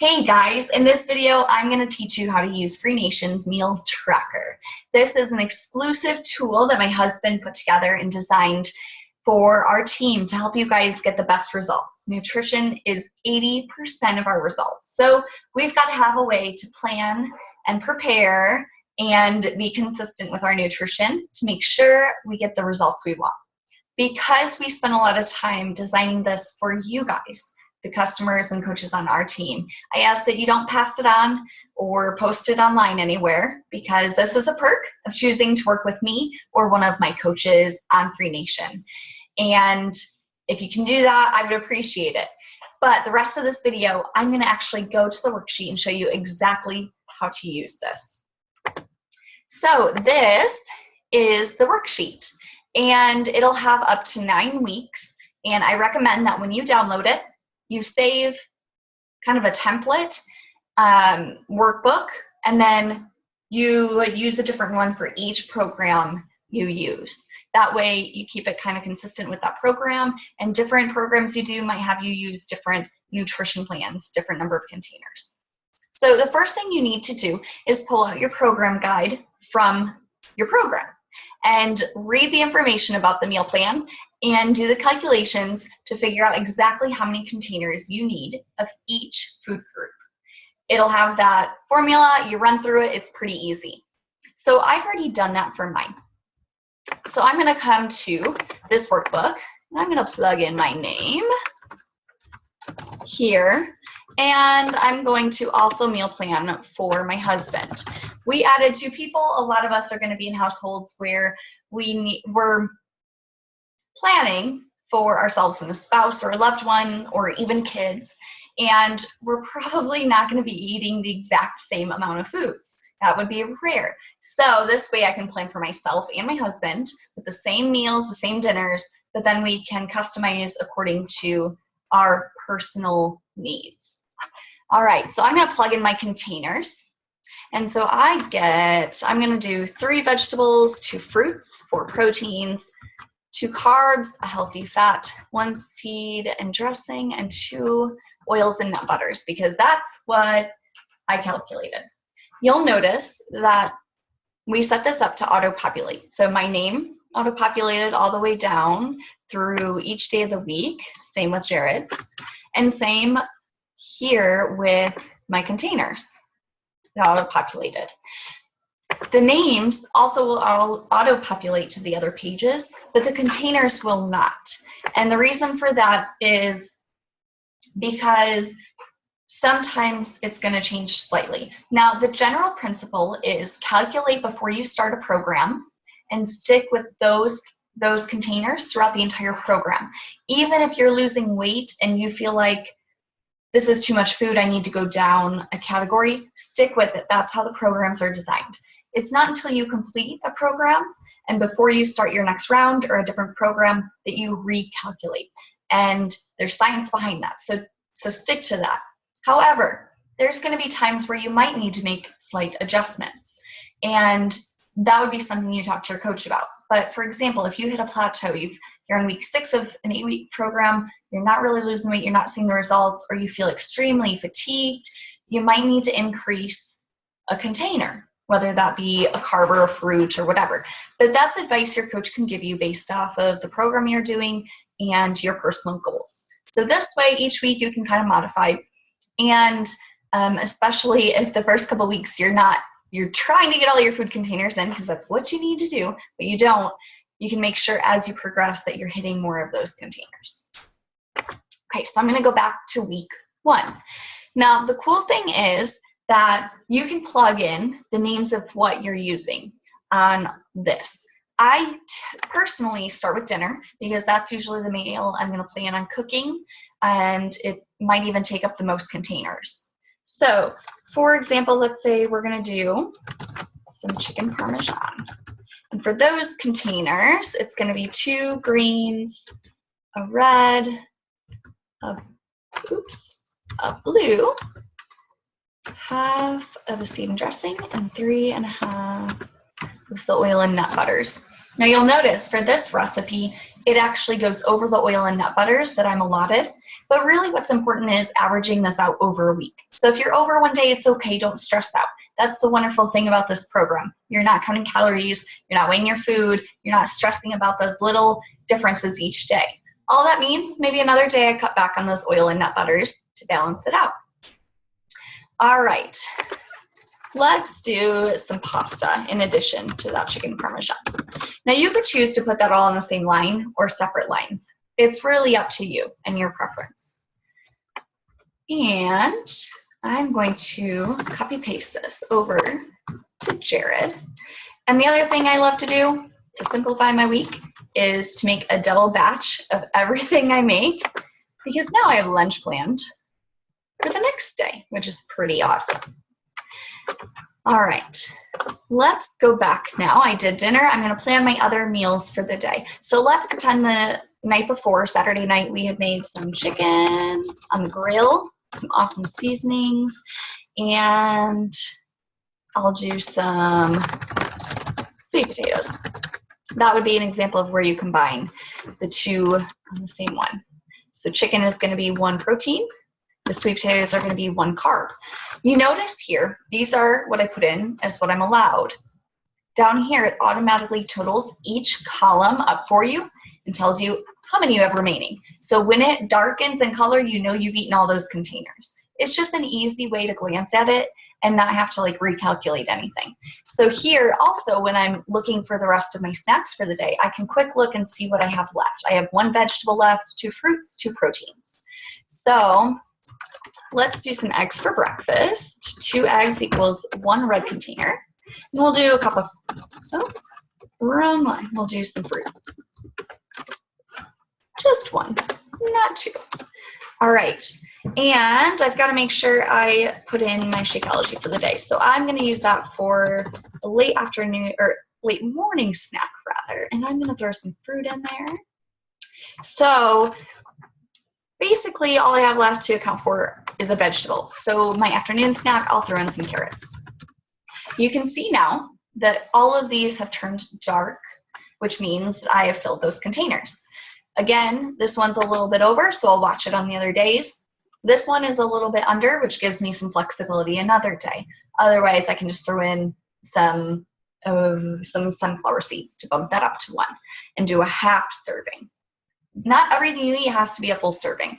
Hey guys, in this video, I'm going to teach you how to use FreeNation's Meal Tracker. This is an exclusive tool that my husband put together and designed for our team to help you guys get the best results. Nutrition is 80% of our results. So we've got to have a way to plan and prepare and be consistent with our nutrition to make sure we get the results we want. Because we spend a lot of time designing this for you guys, the customers and coaches on our team, I ask that you don't pass it on or post it online anywhere, because this is a perk of choosing to work with me or one of my coaches on FreeNation. And if you can do that, I would appreciate it. But the rest of this video, I'm going to actually go to the worksheet and show you exactly how to use this. So this is the worksheet, and it'll have up to 9 weeks. And I recommend that when you download it, you save kind of a template workbook, and then you use a different one for each program you use. That way you keep it kind of consistent with that program, and different programs you do might have you use different nutrition plans, different number of containers. So the first thing you need to do is pull out your program guide from your program and read the information about the meal plan and do the calculations to figure out exactly how many containers you need of each food group. It'll have that formula, you run through it, it's pretty easy. So I've already done that for mine. So I'm gonna come to this workbook, and I'm gonna plug in my name here, and I'm going to also meal plan for my husband. We added 2 people. A lot of us are gonna be in households where we're planning for ourselves and a spouse or a loved one or even kids, and we're probably not going to be eating the exact same amount of foods. That would be rare. So this way I can plan for myself and my husband with the same meals, the same dinners, but then we can customize according to our personal needs. All right, so I'm going to plug in my containers. And so I'm going to do 3 vegetables, 2 fruits, 4 proteins, 2 carbs, a healthy fat, 1 seed and dressing, and 2 oils and nut butters, because that's what I calculated. You'll notice that we set this up to auto-populate. So my name auto-populated all the way down through each day of the week, same with Jared's, and same here with my containers. It auto-populated. The names also will auto-populate to the other pages, but the containers will not. And the reason for that is because sometimes it's going to change slightly. Now, the general principle is calculate before you start a program and stick with those containers throughout the entire program. Even if you're losing weight and you feel like this is too much food, I need to go down a category, stick with it. That's how the programs are designed. It's not until you complete a program and before you start your next round or a different program that you recalculate. And there's science behind that, so stick to that. However, there's going to be times where you might need to make slight adjustments, and that would be something you talk to your coach about. But for example, if you hit a plateau, you're on week 6 of an 8-week program, you're not really losing weight, you're not seeing the results, or you feel extremely fatigued, you might need to increase a container, whether that be a carb or a fruit or whatever. But that's advice your coach can give you based off of the program you're doing and your personal goals. So this way, each week you can kind of modify. And especially if the first couple weeks you're trying to get all your food containers in, because that's what you need to do, but you don't, you can make sure as you progress that you're hitting more of those containers. Okay, so I'm going to go back to week 1. Now, the cool thing is that you can plug in the names of what you're using on this. I personally start with dinner because that's usually the meal I'm going to plan on cooking, and it might even take up the most containers. So, for example, let's say we're going to do some chicken parmesan. And for those containers, it's going to be 2 greens, a red, a blue, half of a seed and dressing, and 3.5 of the oil and nut butters. Now you'll notice for this recipe, it actually goes over the oil and nut butters that I'm allotted. But really what's important is averaging this out over a week. So if you're over one day, it's okay, don't stress out. That's the wonderful thing about this program. You're not counting calories, you're not weighing your food, you're not stressing about those little differences each day. All that means is maybe another day I cut back on those oil and nut butters to balance it out. All right, let's do some pasta in addition to that chicken parmesan. Now you could choose to put that all on the same line or separate lines. It's really up to you and your preference. And I'm going to copy paste this over to Jared. And the other thing I love to do to simplify my week is to make a double batch of everything I make, because now I have lunch planned for the next day, which is pretty awesome. All right, let's go back now. I did dinner. I'm going to plan my other meals for the day. So let's pretend the night before, Saturday night, we had made some chicken on the grill, some awesome seasonings, and I'll do some sweet potatoes. That would be an example of where you combine the two on the same one. So chicken is going to be 1 protein. The sweet potatoes are going to be 1 carb. You notice here, these are what I put in as what I'm allowed. Down here, it automatically totals each column up for you and tells you how many you have remaining. So when it darkens in color, you know you've eaten all those containers. It's just an easy way to glance at it and not have to like recalculate anything. So here also, when I'm looking for the rest of my snacks for the day, I can quick look and see what I have left. I have 1 vegetable left, 2 fruits, 2 proteins. So let's do some eggs for breakfast. 2 eggs equals 1 red container. And we'll do a cup of, oh, wrong line. We'll do some fruit. Just 1, not 2. All right, and I've got to make sure I put in my Shakeology for the day. So I'm going to use that for a late afternoon or late morning snack rather, and I'm going to throw some fruit in there. So basically all I have left to account for is a vegetable. So my afternoon snack, I'll throw in some carrots. You can see now that all of these have turned dark, which means that I have filled those containers. Again, this one's a little bit over, so I'll watch it on the other days. This one is a little bit under, which gives me some flexibility another day. Otherwise, I can just throw in some sunflower seeds to bump that up to 1 and do a half serving. Not everything you eat has to be a full serving,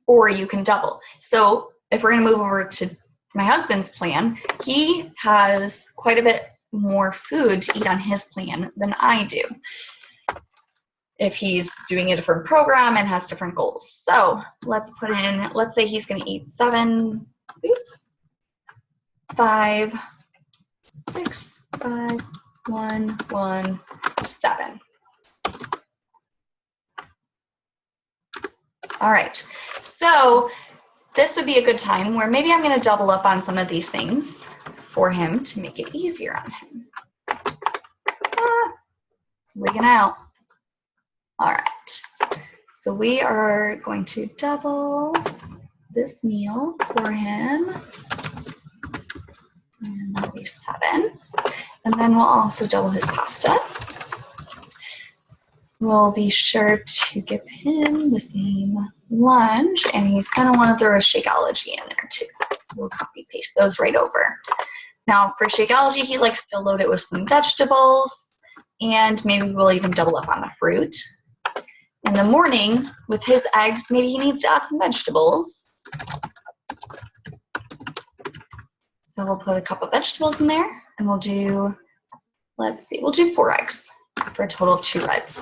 or you can double. So if we're going to move over to my husband's plan, he has quite a bit more food to eat on his plan than I do, if he's doing a different program and has different goals. So let's put in, let's say he's going to eat 5, 6, 5, 1, 1, 7. All right, so this would be a good time where maybe I'm going to double up on some of these things for him to make it easier on him. It's wigging out. All right, so we are going to double this meal for him, and that'll be 7. And then we'll also double his pasta. We'll be sure to give him the same lunch, and he's gonna wanna throw a Shakeology in there too. So we'll copy paste those right over. Now for Shakeology, he likes to load it with some vegetables, and maybe we'll even double up on the fruit. In the morning, with his eggs, maybe he needs to add some vegetables. So we'll put a cup of vegetables in there, and we'll do, let's see, we'll do 4 eggs for a total of 2 reds.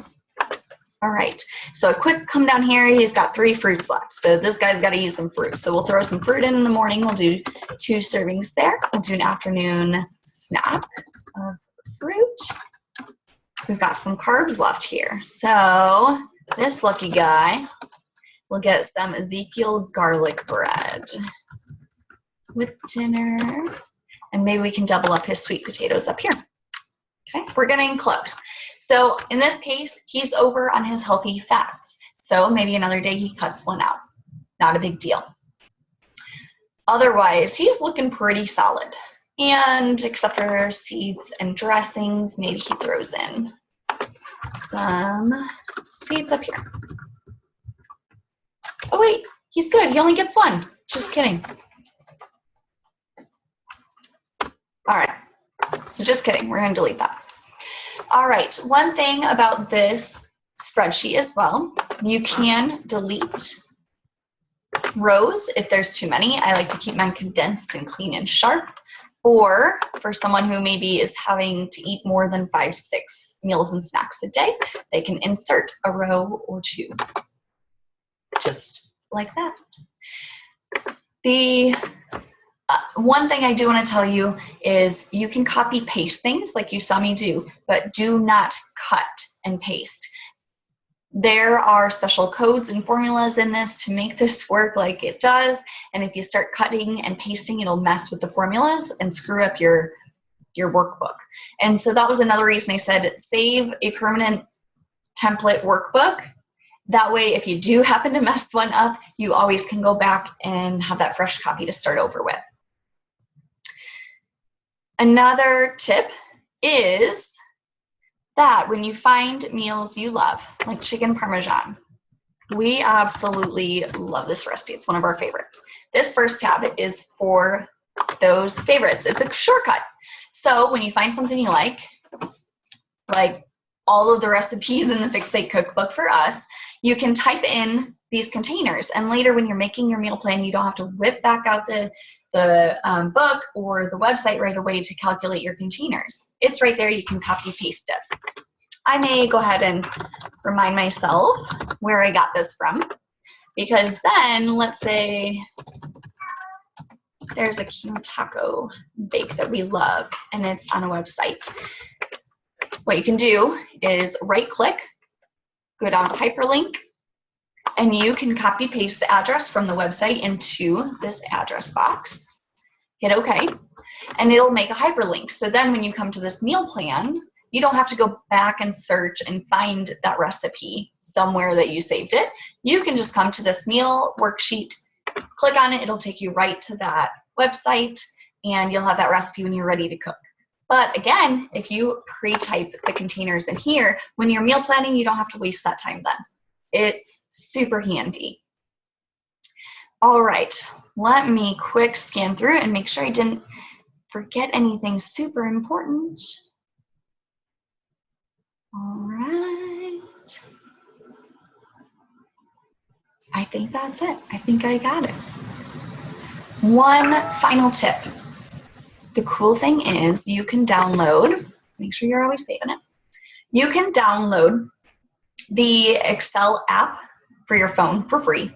All right, so a quick come down here, he's got 3 fruits left. So this guy's gotta eat some fruit. So we'll throw some fruit in the morning. We'll do 2 servings there. We'll do an afternoon snack of fruit. We've got some carbs left here. So this lucky guy will get some Ezekiel garlic bread with dinner. And maybe we can double up his sweet potatoes up here. Okay, we're getting close. So in this case, he's over on his healthy fats. So maybe another day he cuts 1 out. Not a big deal. Otherwise, he's looking pretty solid. And except for seeds and dressings, maybe he throws in some seeds up here. Oh wait, he's good. He only gets one. Just kidding. All right, so just kidding. We're going to delete that. All right, one thing about this spreadsheet as well, you can delete rows if there's too many. I like to keep mine condensed and clean and sharp. Or for someone who maybe is having to eat more than 5 to 6 meals and snacks a day, they can insert a row or two, just like that. The one thing I do want to tell you is you can copy paste things like you saw me do, but do not cut and paste. There are special codes and formulas in this to make this work like it does. And if you start cutting and pasting, it'll mess with the formulas and screw up your workbook. And so that was another reason I said save a permanent template workbook. That way, if you do happen to mess one up, you always can go back and have that fresh copy to start over with. Another tip is that when you find meals you love, like chicken parmesan, we absolutely love this recipe. It's one of our favorites. This first tab is for those favorites. It's a shortcut. So when you find something you like all of the recipes in the Fixate cookbook for us, you can type in these containers. And later when you're making your meal plan, you don't have to whip back out the book or the website right away to calculate your containers. It's right there. You can copy paste it. I may go ahead and remind myself where I got this from, because then let's say there's a quinoa taco bake that we love and it's on a website. What you can do is right click, go down to hyperlink, and you can copy paste the address from the website into this address box. Hit OK, and it'll make a hyperlink. So then when you come to this meal plan, you don't have to go back and search and find that recipe somewhere that you saved it. You can just come to this meal worksheet, click on it, it'll take you right to that website, and you'll have that recipe when you're ready to cook. But again, if you pre-type the containers in here, when you're meal planning, you don't have to waste that time then. It's super handy. All right, let me quick scan through and make sure I didn't forget anything super important. All right. I think that's it. I think I got it. One final tip. The cool thing is you can download, make sure you're always saving it. You can download the Excel app for your phone for free,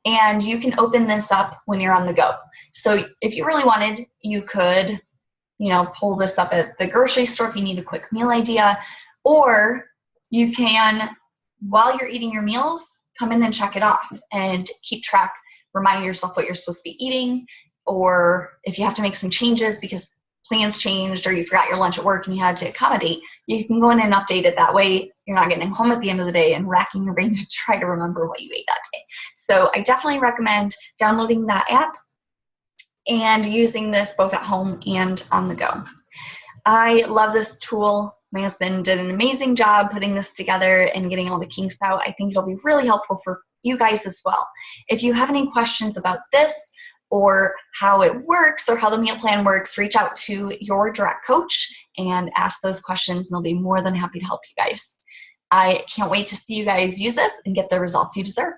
and you can open this up when you're on the go. So if you really wanted, you could, pull this up at the grocery store if you need a quick meal idea, or you can, while you're eating your meals, come in and check it off and keep track, remind yourself what you're supposed to be eating, or if you have to make some changes because plans changed or you forgot your lunch at work and you had to accommodate, you can go in and update it. That way you're not getting home at the end of the day and racking your brain to try to remember what you ate that day. So I definitely recommend downloading that app and using this both at home and on the go. I love this tool. My husband did an amazing job putting this together and getting all the kinks out. I think it'll be really helpful for you guys as well. If you have any questions about this or how it works or how the meal plan works, reach out to your direct coach and ask those questions, and they'll be more than happy to help you guys. I can't wait to see you guys use this and get the results you deserve.